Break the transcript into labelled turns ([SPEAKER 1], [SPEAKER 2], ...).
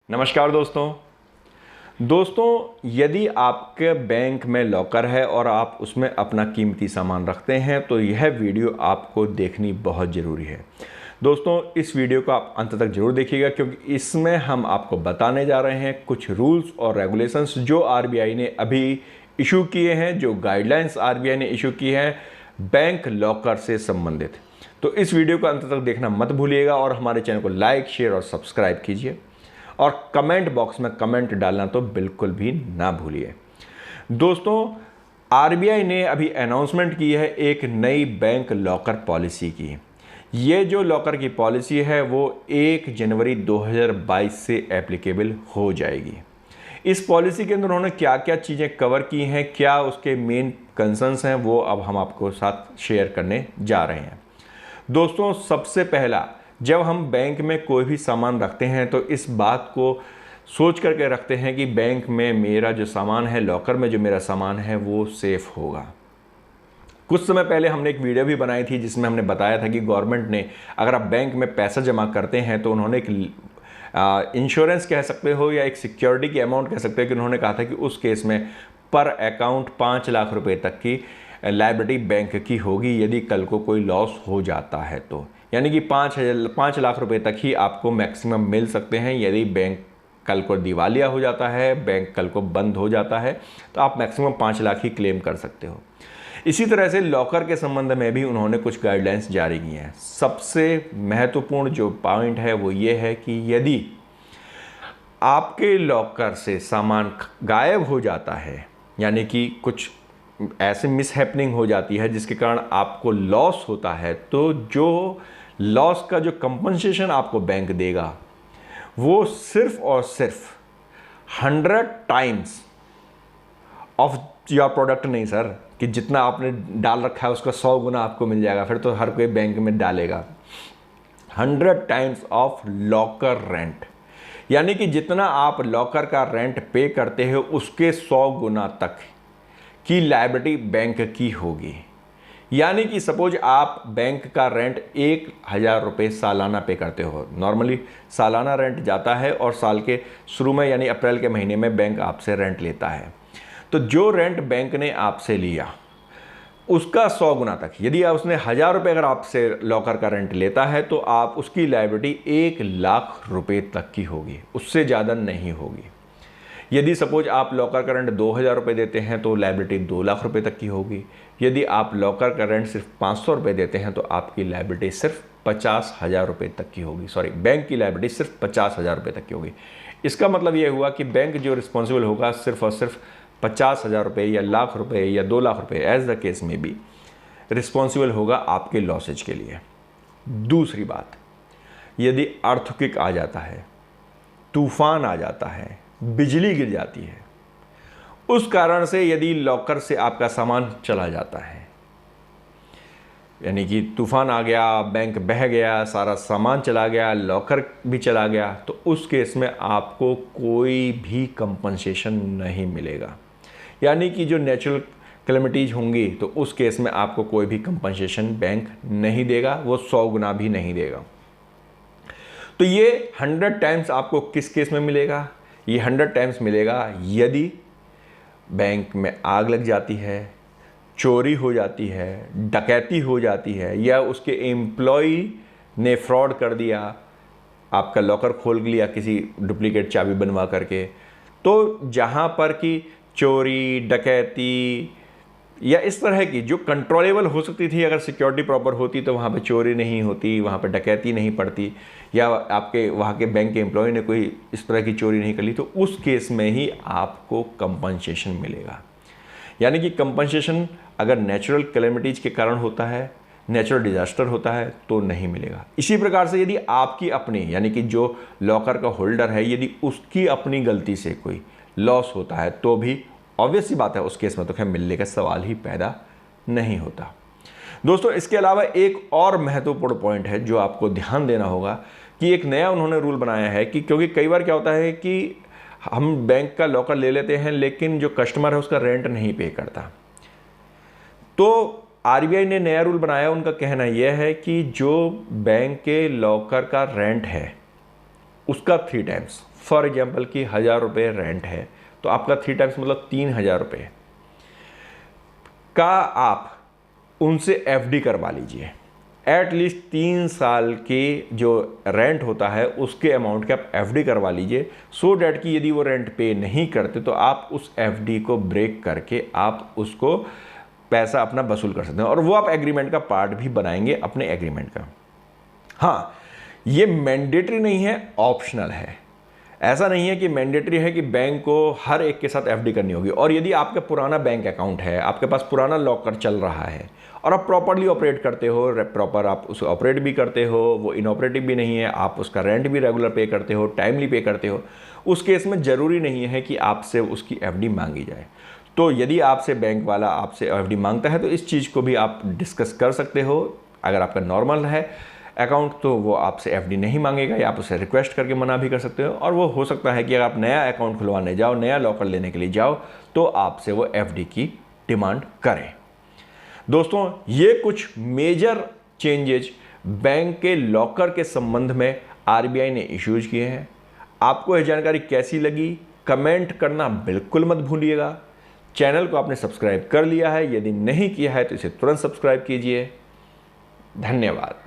[SPEAKER 1] नमस्कार दोस्तों, यदि आपके बैंक में लॉकर है और आप उसमें अपना कीमती सामान रखते हैं तो यह वीडियो आपको देखनी बहुत ज़रूरी है। दोस्तों, इस वीडियो को आप अंत तक जरूर देखिएगा क्योंकि इसमें हम आपको बताने जा रहे हैं कुछ रूल्स और रेगुलेशंस जो आरबीआई ने अभी इशू किए हैं, जो गाइडलाइंस आरबीआई ने इशू की हैं बैंक लॉकर से संबंधित। तो इस वीडियो को अंत तक देखना मत भूलिएगा और हमारे चैनल को लाइक, शेयर और सब्सक्राइब कीजिए और कमेंट बॉक्स में कमेंट डालना तो बिल्कुल भी ना भूलिए। दोस्तों, आरबीआई ने अभी अनाउंसमेंट की है एक नई बैंक लॉकर पॉलिसी की। ये जो लॉकर की पॉलिसी है वो 1 जनवरी 2022 से एप्लीकेबल हो जाएगी। इस पॉलिसी के अंदर उन्होंने क्या क्या चीज़ें कवर की हैं, क्या उसके मेन कंसर्न्स हैं, वो अब हम आपको साथ शेयर करने जा रहे हैं। दोस्तों, सबसे पहला, जब हम बैंक में कोई भी सामान रखते हैं तो इस बात को सोच करके रखते हैं कि बैंक में मेरा जो सामान है, लॉकर में जो मेरा सामान है वो सेफ़ होगा। कुछ समय पहले हमने एक वीडियो भी बनाई थी जिसमें हमने बताया था कि गवर्नमेंट ने, अगर आप बैंक में पैसा जमा करते हैं तो उन्होंने एक इंश्योरेंस कह सकते हो या एक सिक्योरिटी की अमाउंट कह सकते हो कि उन्होंने कहा था कि उस केस में पर अकाउंट 5 लाख रुपए तक की लायबिलिटी बैंक की होगी यदि कल को कोई लॉस हो जाता है तो। यानी कि 5 लाख रुपए तक ही आपको मैक्सिमम मिल सकते हैं। यदि बैंक कल को दिवालिया हो जाता है, बैंक कल को बंद हो जाता है, तो आप मैक्सिमम 5 लाख ही क्लेम कर सकते हो। इसी तरह से लॉकर के संबंध में भी उन्होंने कुछ गाइडलाइंस जारी की हैं। सबसे महत्वपूर्ण जो पॉइंट है वो ये है कि यदि आपके लॉकर से सामान गायब हो जाता है, यानी कि कुछ ऐसे मिसहैपनिंग हो जाती है जिसके कारण आपको लॉस होता है, तो जो लॉस का जो कंपनसेशन आपको बैंक देगा वो सिर्फ और सिर्फ 100 टाइम्स ऑफ योर प्रोडक्ट नहीं सर, कि जितना आपने डाल रखा है उसका 100 गुना आपको मिल जाएगा, फिर तो हर कोई बैंक में डालेगा। 100 टाइम्स ऑफ लॉकर रेंट, यानी कि जितना आप लॉकर का रेंट पे करते हो उसके 100 गुना तक की लायबिलिटी बैंक की होगी। यानी कि सपोज आप बैंक का रेंट 1000 रुपये सालाना पे करते हो। नॉर्मली सालाना रेंट जाता है और साल के शुरू में यानी अप्रैल के महीने में बैंक आपसे रेंट लेता है। तो जो रेंट बैंक ने आपसे लिया उसका 100 गुना तक, यदि उसने 1000 रुपये अगर आपसे लॉकर का रेंट लेता है तो आप उसकी लायबिलिटी 1 लाख रुपये तक की होगी, उससे ज़्यादा नहीं होगी। यदि सपोज आप लॉकर का रेंट 2000 रुपये देते हैं तो लायबिलिटी 2 लाख रुपये तक की होगी। यदि आप लॉकर का रेंट सिर्फ 500 रुपये देते हैं तो आपकी लायबिलिटी सिर्फ 50,000 रुपये तक की होगी। सॉरी, बैंक की लायबिलिटी सिर्फ 50,000 रुपये तक की होगी। इसका मतलब ये हुआ कि बैंक जो रिस्पॉन्सिबल होगा सिर्फ और सिर्फ 50,000 रुपये या लाख रुपये या 2 लाख रुपये, एज द केस में भी, रिस्पॉन्सिबल होगा आपके लॉसेज के लिए। दूसरी बात, यदि अर्थक्वेक आ जाता है, तूफान आ जाता है, बिजली गिर जाती है, उस कारण से यदि लॉकर से आपका सामान चला जाता है, यानी कि तूफान आ गया, बैंक बह गया, सारा सामान चला गया, लॉकर भी चला गया, तो उस केस में आपको कोई भी कंपनसेशन नहीं मिलेगा। यानी कि जो नेचुरल कैलेमिटीज होंगी तो उस केस में आपको कोई भी कंपनसेशन बैंक नहीं देगा, वो 100 गुना भी नहीं देगा। तो ये 100 टाइम्स आपको किस केस में मिलेगा? ये 100 टाइम्स मिलेगा यदि बैंक में आग लग जाती है, चोरी हो जाती है, डकैती हो जाती है, या उसके एम्प्लॉय ने फ्रॉड कर दिया, आपका लॉकर खोल लिया किसी डुप्लीकेट चाबी बनवा करके। तो जहाँ पर कि चोरी, डकैती या इस तरह की जो कंट्रोलेबल हो सकती थी, अगर सिक्योरिटी प्रॉपर होती तो वहाँ पे चोरी नहीं होती, वहाँ पे डकैती नहीं पड़ती, या आपके वहाँ के बैंक के एम्प्लॉय ने कोई इस तरह की चोरी नहीं कर ली, तो उस केस में ही आपको कंपनसेशन मिलेगा। यानी कि कंपनसेशन अगर नेचुरल कैलेमिटीज के कारण होता है, नेचुरल डिजास्टर होता है, तो नहीं मिलेगा। इसी प्रकार से यदि आपकी अपनी, यानी कि जो लॉकर का होल्डर है, यदि उसकी अपनी गलती से कोई लॉस होता है तो भी ऑब्वियस सी बात है उस केस में तो खैर मिलने का सवाल ही पैदा नहीं होता। दोस्तों, इसके अलावा एक और महत्वपूर्ण पॉइंट है जो आपको ध्यान देना होगा कि एक नया उन्होंने रूल बनाया है कि क्योंकि कई बार क्या होता है कि हम बैंक का लॉकर ले लेते हैं लेकिन जो कस्टमर है उसका रेंट नहीं पे करता। तो आरबीआई ने नया रूल बनाया, उनका कहना यह है कि जो बैंक के लॉकर का रेंट है उसका 3 टाइम्स फॉर एग्जाम्पल कि 1000 रुपये रेंट है, तो आपका 3 टाइम्स मतलब 3000 रुपये का आप उनसे एफडी करवा लीजिए। एटलीस्ट 3 साल के जो रेंट होता है उसके अमाउंट के आप एफडी करवा लीजिए, सो डैट कि यदि वो रेंट पे नहीं करते तो आप उस एफडी को ब्रेक करके आप उसको पैसा अपना वसूल कर सकते हैं, और वो आप एग्रीमेंट का पार्ट भी बनाएंगे अपने एग्रीमेंट का। हाँ, ये मैंडेटरी नहीं है, ऑप्शनल है। ऐसा नहीं है कि मैंडेटरी है कि बैंक को हर एक के साथ एफडी करनी होगी। और यदि आपका पुराना बैंक अकाउंट है, आपके पास पुराना लॉकर चल रहा है और आप प्रॉपरली ऑपरेट करते हो, प्रॉपर आप उसे ऑपरेट भी करते हो, वो इनऑपरेटिव भी नहीं है, आप उसका रेंट भी रेगुलर पे करते हो, टाइमली पे करते हो, उस केस में ज़रूरी नहीं है कि आपसे उसकी एफडी मांगी जाए। तो यदि आपसे बैंक वाला आपसे एफडी मांगता है तो इस चीज़ को भी आप डिस्कस कर सकते हो। अगर आपका नॉर्मल है अकाउंट तो वो आपसे एफडी नहीं मांगेगा, या आप उसे रिक्वेस्ट करके मना भी कर सकते हो। और वो हो सकता है कि अगर आप नया अकाउंट खुलवाने जाओ, नया लॉकर लेने के लिए जाओ, तो आपसे वो एफडी की डिमांड करें। दोस्तों, ये कुछ मेजर चेंजेज बैंक के लॉकर के संबंध में आरबीआई ने इश्यूज किए हैं। आपको यह जानकारी कैसी लगी कमेंट करना बिल्कुल मत भूलिएगा। चैनल को आपने सब्सक्राइब कर लिया है, यदि नहीं किया है तो इसे तुरंत सब्सक्राइब कीजिए। धन्यवाद।